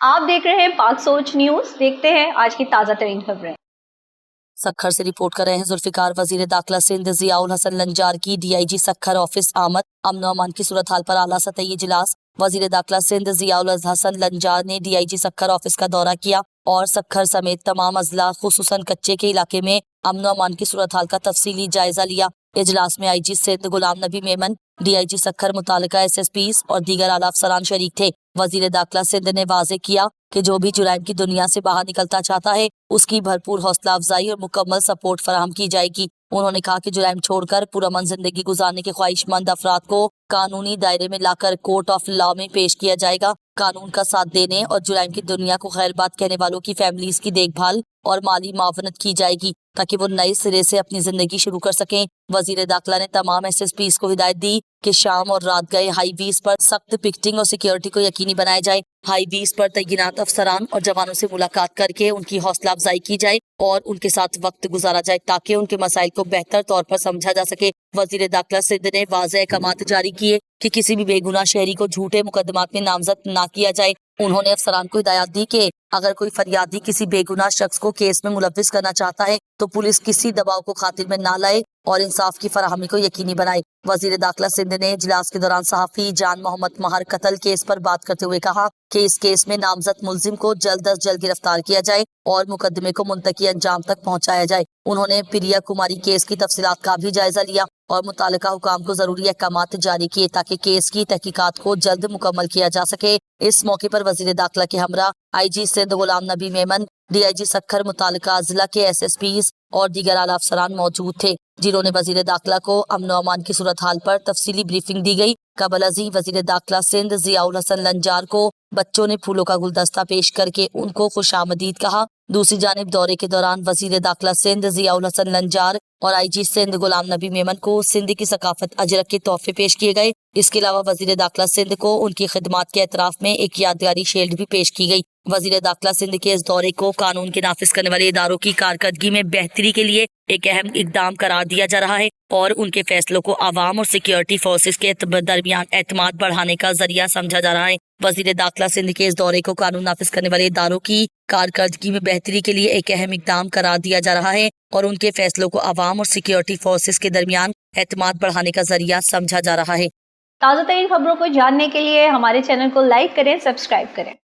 आप देख रहे हैं पाक सोच न्यूज। देखते हैं आज की ताजा तरीन खबरें। सखर से रिपोर्ट कर रहे हैं जुल्फिकार। वजीर दाखिला सिंध जियाउल हसन लंजार की डीआईजी सखर ऑफिस आमद। अमन अमान की सूरत हाल पर आला सतही इजलास। वजीर दाखिला सिंध जियाउल हसन लंजार ने डीआईजी सखर ऑफिस का दौरा किया और सखर समेत तमाम अजला खुसूसन कच्चे के इलाके में अमन अमान की सूरत हाल का तफसीली जायजा लिया। इजलास में आईजी सिंध गुलाम नबी मेमन, डीआईजी सखर, मुतालिका एसएसपीज और दीगर आला अफसरान शरीक थे। वजीर दाखिला सिंध ने वाजे किया कि जो भी जुराइम की दुनिया से बाहर निकलता चाहता है उसकी भरपूर हौसला अफजाई और मुकम्मल सपोर्ट फराहम की जाएगी। उन्होंने कहा कि जुराइम छोड़कर पुरअमन जिंदगी गुजारने के ख्वाहिशमंद अफराद को कानूनी दायरे में लाकर कोर्ट ऑफ लॉ में पेश किया जाएगा। कानून का साथ देने और जुराइम की दुनिया को खैर बात कहने वालों की फैमिलीज की देखभाल और माली मावनत की जाएगी ताकि वो नए सिरे से अपनी जिंदगी शुरू कर सकें। वजीर दाखिला ने तमाम एसएसपीज को हिदायत दी कि शाम और रात गए हाईवेज पर सख्त पिकेटिंग और सिक्योरिटी को यकीनी बनाया जाए। हाईवेज पर तैनात अफसरान और जवानों से मुलाकात करके उनकी हौसला अफजाई की जाए और उनके साथ वक्त गुजारा जाए ताकि उनके मसाइल को बेहतर तौर पर समझा जा सके। वजीर दाखिला सिंध ने वाज़ेह अहकामात जारी किए कि किसी भी बेगुनाह शहरी को झूठे मुकदमात में नामजद ना किया जाए। उन्होंने अफसरान को हिदायत दी कि अगर कोई फरियादी किसी बेगुनाह शख्स को केस में मुलव्विस करना चाहता है तो पुलिस किसी दबाव को खातिर में ना लाए और इंसाफ की फराहमी को यकीनी बनाए। वजीर दाखिला सिंध ने इजलास के दौरान सहाफी जान मोहम्मद महर कत्ल केस पर बात करते हुए कहा कि इस केस में नामजद मुलजिम को जल्द अज जल्द गिरफ्तार किया जाए और मुकदमे को मुंतकी अंजाम तक पहुंचाया जाए। उन्होंने प्रिया कुमारी केस की तफसीलात का भी जायजा लिया और मुतालिका हुकाम को जरूरी अहकामात जारी किए ताकि केस की तहकीकात को जल्द मुकम्मल किया जा सके। इस मौके पर वजीर दाखिला के हमरा आईजी सिंध गुलाम नबी मेमन, डीआईजी सखर, मुतालिका अजला के एसएसपीज और दीगर आला अफसरान मौजूद थे जिन्होंने वजीर दाखिला को अमन अमान की सूरत हाल पर तफसीली ब्रीफिंग दी गई। कबल अजी वजीर दाखिला सिंध जियाउल हसन लंजार को बच्चों ने फूलों का गुलदस्ता पेश करके उनको खुशामदीद कहा। दूसरी जानिब दौरे के दौरान वजीर दाखिला सिंध जियाउल हसन लंजार और आईजी सिंध गुलाम नबी मेमन को सिंध की सकाफत अजरक के तोहफे पेश किए गए। इसके अलावा वजीर दाखिला सिंध को उनकी खिदमात के एतराफ में एक यादगारी शील्ड भी पेश की गई। वजीर दाखिला सिंध के इस दौरे को कानून के नाफिज करने वाले इदारों की कारकर्दगी में बेहतरी के लिए एक अहम इकदाम करार दिया जा रहा है और उनके फैसलों को आवाम और सिक्योरिटी फोर्सेस के दरमियान एतमाद बढ़ाने का जरिया समझा जा रहा है। वजीर दाखिला सिंध के इस दौरे को कानून नाफिज करने वाले इदारों की कारकर्दगी में बेहतरी के लिए एक अहम इकदाम करार दिया जा रहा है और उनके फैसलों को आवाम और सिक्योरिटी फोर्सेस के दरमियान एतमाद बढ़ाने का जरिया समझा जा रहा है। ताज़ा तरीन खबरों को जानने के लिए हमारे चैनल को लाइक करें, सब्सक्राइब करें।